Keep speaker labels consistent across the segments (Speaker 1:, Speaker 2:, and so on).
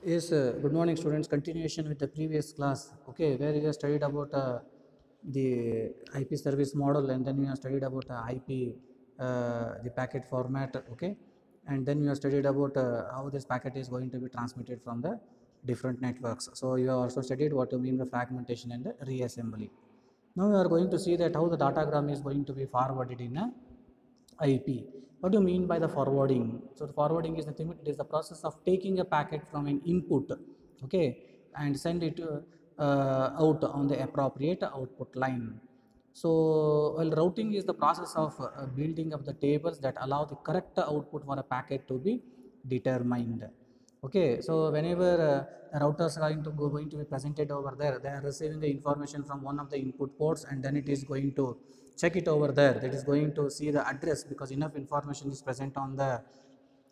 Speaker 1: Yes, good morning students. Continuation with the previous class, okay, where we have studied about the IP service model, and then we have studied about IP, the packet format, okay, and then we have studied about how this packet is going to be transmitted from the different networks. So you have also studied what to mean the fragmentation and the reassembly. Now we are going to see that how the datagram is going to be forwarded in a IP. What do you mean by the forwarding? So the forwarding is nothing but it is the process of taking a packet from an input, okay, and send it out on the appropriate output line. So well, routing is the process of building up the tables that allow the correct output for a packet to be determined. Okay, so whenever the routers are going to be presented over there, they are receiving the information from one of the input ports, and then it is going to check it over there. That is going to see the address, because enough information is present on the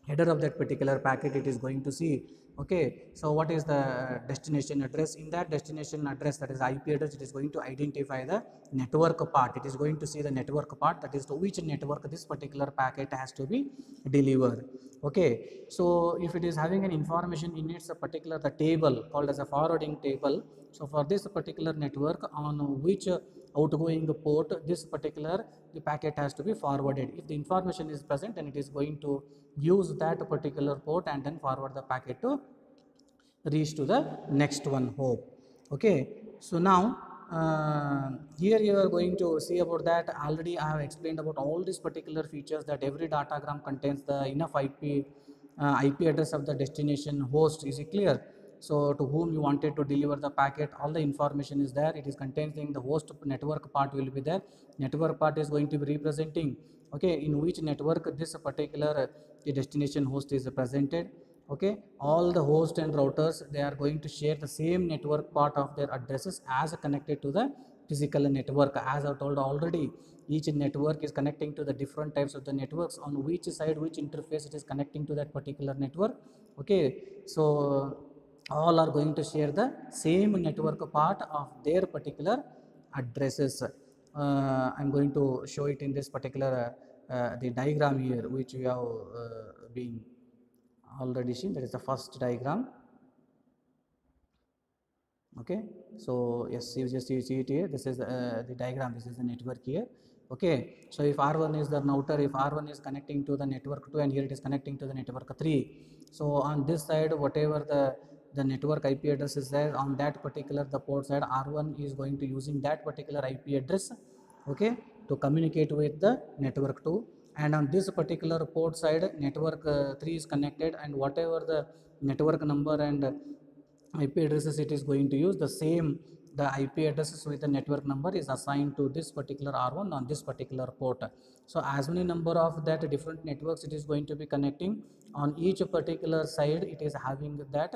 Speaker 1: header of that particular packet. It is going to see, okay, so what is the destination address. In that destination address, that is IP address, it is going to identify the network part. It is going to see the network part, that is to which network this particular packet has to be delivered. Okay, so if it is having an information in its a particular the table called as a forwarding table, so for this particular network on which outgoing port this particular the packet has to be forwarded. If the information is present, then it is going to use that particular port and then forward the packet to reach to the next one hop. Okay, so now here you are going to see about that. Already I have explained about all these particular features, that every datagram contains the enough IP address of the destination host. Is it clear? So to whom you wanted to deliver the packet, all the information is there. It is containing the host network part will be there. Network part is going to be representing, okay, in which network this particular the destination host is presented. Okay, all the host and routers, they are going to share the same network part of their addresses as connected to the physical network. As I told already, each network is connecting to the different types of the networks, on which side, which interface it is connecting to that particular network. Okay, so all are going to share the same network part of their particular addresses. I'm going to show it in this particular the diagram here, which we have been already seen. That is the first diagram. Okay, so yes, you just see it here. This is the diagram. This is the network here. Okay, so if R1 is the router, if R1 is connecting to the network 2, and here it is connecting to the network 3. So on this side, whatever the network IP address is there, on that particular the port side, R1 is going to using that particular IP address, okay, to communicate with the network 2. And on this particular port side, network 3 is connected, and whatever the network number and IP addresses it is going to use, the same the IP addresses with the network number is assigned to this particular R1 on this particular port. So as many number of that different networks it is going to be connecting, on each particular side it is having that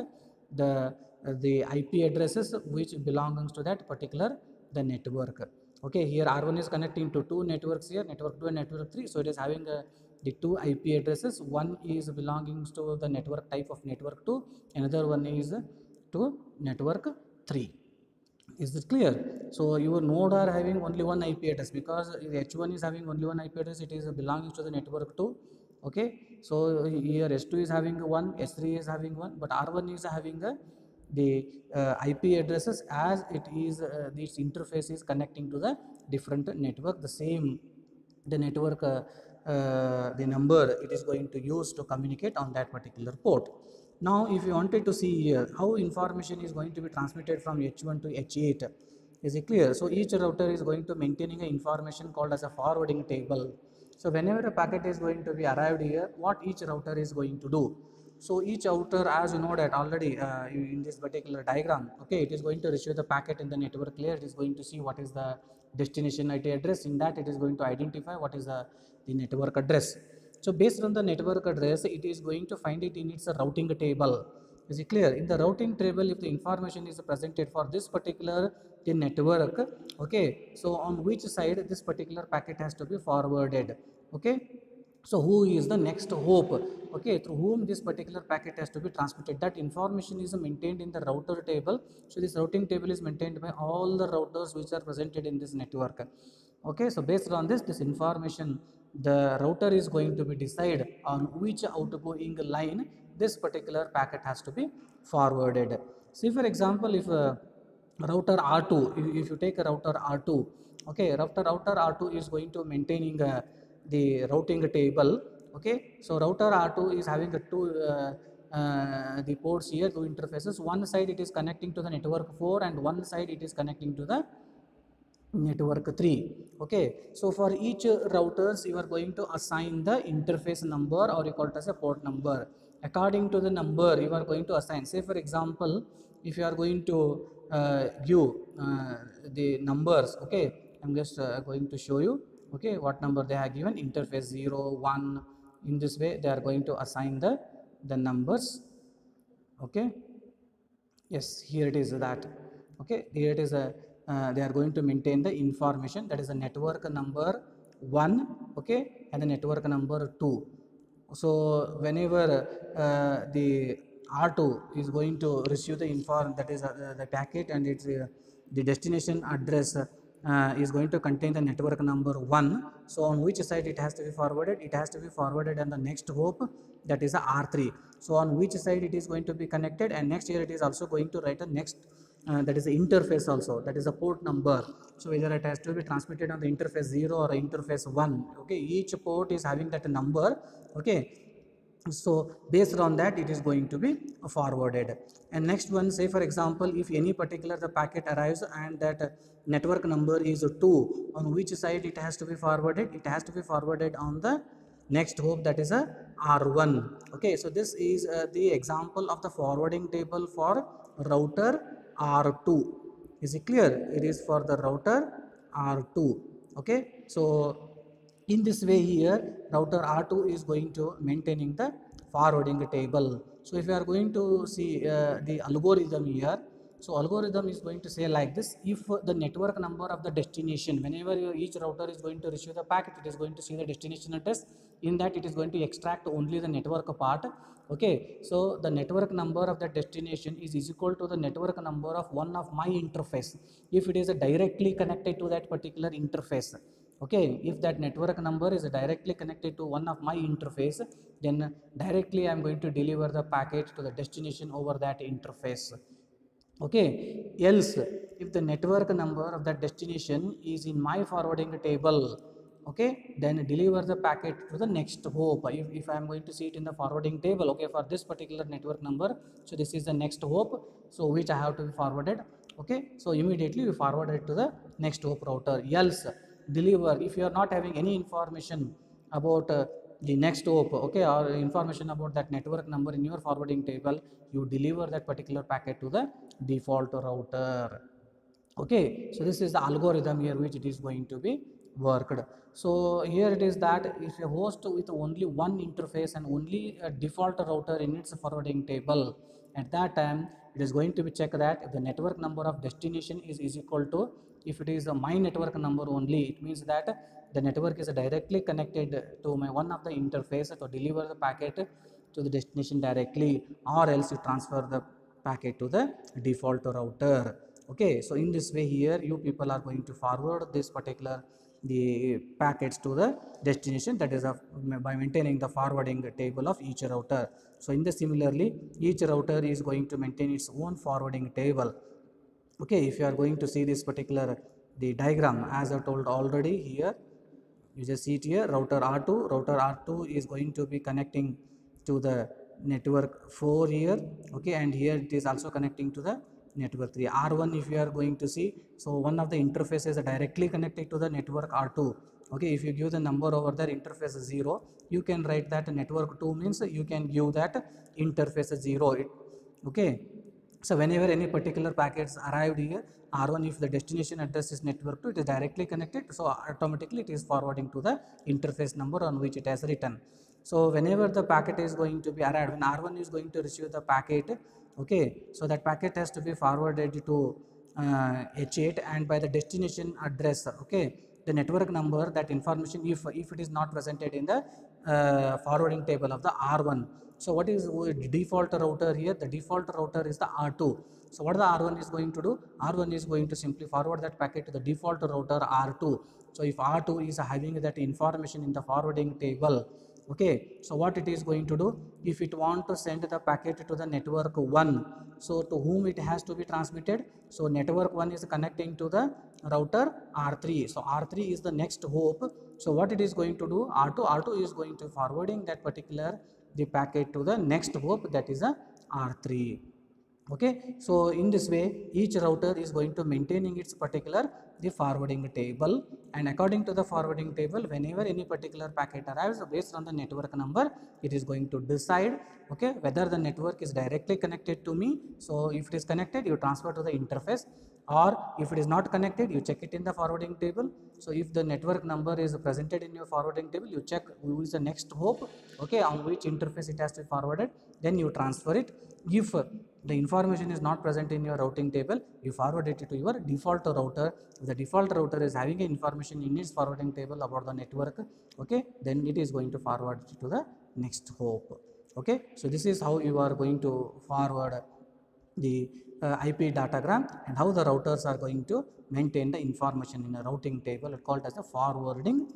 Speaker 1: the IP addresses which belongs to that particular the network. Okay, here R1 is connecting to two networks here, network 2 and network 3. So it is having the two IP addresses. One is belongs to the network type of network 2, another one is to network 3. Is it clear? So your node are having only one IP address, because H1 is having only one IP address, it is belonging to the network 2. Okay, so here S2 is having one, S3 is having one, but R1 is having the IP addresses as it is this interface is connecting to the different network, the same the network the number it is going to use to communicate on that particular port. Now if you wanted to see here how information is going to be transmitted from H1 to H8, is it clear? So each router is going to maintaining an information called as a forwarding table. So whenever a packet is going to be arrived here, what each router is going to do? So each router, as you know that already in this particular diagram, okay, it is going to receive the packet in the network layer. It is going to see what is the destination IP address. In that, it is going to identify what is the network address. So based on the network address, it is going to find it in its routing table. Is it clear? In the routing table, if the information is presented for this particular the network, okay, so on which side this particular packet has to be forwarded. Okay, so who is the next hope, okay, through whom this particular packet has to be transmitted, that information is maintained in the router table. So this routing table is maintained by all the routers which are presented in this network. Okay, so based on this information, the router is going to be decide on which outgoing line this particular packet has to be forwarded. See, for example, if router R2, if you take a router R2, okay, router R2 is going to maintaining the routing table, okay. So router R2 is having a two the ports here, two interfaces. One side it is connecting to the network 4 and one side it is connecting to the network 3. Okay, so for each routers you are going to assign the interface number, or you call it as a port number. According to the number you are going to assign. Say for example, if you are going to give the numbers, okay, I'm just going to show you, okay, what number they have given. Interface 0, 1, in this way they are going to assign the numbers. Okay, yes, here it is that, okay, here it is a they are going to maintain the information, that is a network number 1, okay, and the network number 2. So whenever the R2 is going to receive the that is the packet, and its the destination address is going to contain the network number 1. So on which side it has to be forwarded? It has to be forwarded on the next hop, that is a R3. So on which side it is going to be connected, and next here it is also going to write a next that is the interface also, that is a port number. So whether it has to be transmitted on the interface 0 or interface 1, okay, each port is having that number, okay. So based on that it is going to be forwarded. And next one, say for example, if any particular the packet arrives and that network number is 2, on which side it has to be forwarded? It has to be forwarded on the next hop, that is a R1. Okay, so this is the example of the forwarding table for router R2. Is it clear? It is for the router R2. Okay, so in this way here router R2 is going to maintaining the forwarding table. So if you are going to see the algorithm here, so algorithm is going to say like this: if the network number of the destination, whenever each router is going to receive the packet, it is going to see the destination address. In that it is going to extract only the network part. Okay, so the network number of the destination is equal to the network number of one of my interface, if it is directly connected to that particular interface. Okay, if that network number is directly connected to one of my interface, then directly I am going to deliver the packet to the destination over that interface. Okay, else if the network number of that destination is in my forwarding table, okay, then deliver the packet to the next hop. If I am going to see it in the forwarding table, okay, for this particular network number, so this is the next hop, so which I have to be forwarded. Okay, so immediately we forward it to the next hop router. Else deliver, if you are not having any information about the next hop, okay, or information about that network number in your forwarding table, you deliver that particular packet to the default router. Okay, so this is the algorithm here which it is going to be worked. So here it is that if a host with only one interface and only a default router in its forwarding table, at that time it is going to be checked that if the network number of destination is equal to, if it is my network number only, it means that the network is directly connected to my one of the interface to deliver the packet to the destination directly, or else you transfer the packet to the default router. Okay, so in this way here you people are going to forward this particular the packets to the destination, that is by maintaining the forwarding table of each router. So in the similarly each router is going to maintain its own forwarding table. Okay, if you are going to see this particular the diagram as I told already here, you just see it here, router R2 is going to be connecting to the network 4 here, okay, and here it is also connecting to the network 3. R1 if you are going to see, so one of the interfaces are directly connected to the network R2. Okay, if you give the number over there interface 0, you can write that network 2 means you can give that interface 0. Okay, so whenever any particular packets arrived here, R1 if the destination address is network 2, it is directly connected, so automatically it is forwarding to the interface number on which it has written. So whenever the packet is going to be arrived, when R1 is going to receive the packet, okay, so that packet has to be forwarded to H8, and by the destination address, okay, the network number, that information, if it is not presented in the forwarding table of the R1. So what is default router here? The default router is the R2. So what the R1 is going to do? R1 is going to simply forward that packet to the default router R2. So if R2 is having that information in the forwarding table, Okay, so what it is going to do, if it want to send the packet to the network 1, so to whom it has to be transmitted? So network 1 is connecting to the router R3. So R3 is the next hop. So what it is going to do, R2 is going to forwarding that particular the packet to the next hop, that is a R3. Okay, so in this way each router is going to maintaining its particular the forwarding table, and according to the forwarding table, whenever any particular packet arrives, based on the network number, it is going to decide, okay, whether the network is directly connected to me. So if it is connected, you transfer to the interface, or if it is not connected, you check it in the forwarding table. So if the network number is presented in your forwarding table, you check who is the next hop, okay, on which interface it has to be forwarded, then you transfer it. If the information is not present in your routing table, you forward it to your default router. If the default router is having information in its forwarding table about the network, okay, then it is going to forward it to the next hop. Okay, so this is how you are going to forward the IP datagram, and how the routers are going to maintain the information in a routing table called as a forwarding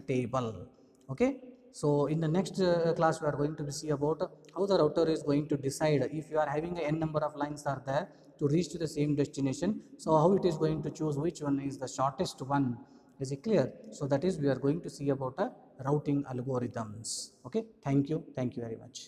Speaker 1: table. Okay, so in the next class we are going to see about how the router is going to decide if you are having a n number of lines are there to reach to the same destination. So how it is going to choose which one is the shortest one. Is it clear? So that is we are going to see about routing algorithms. Okay, thank you very much.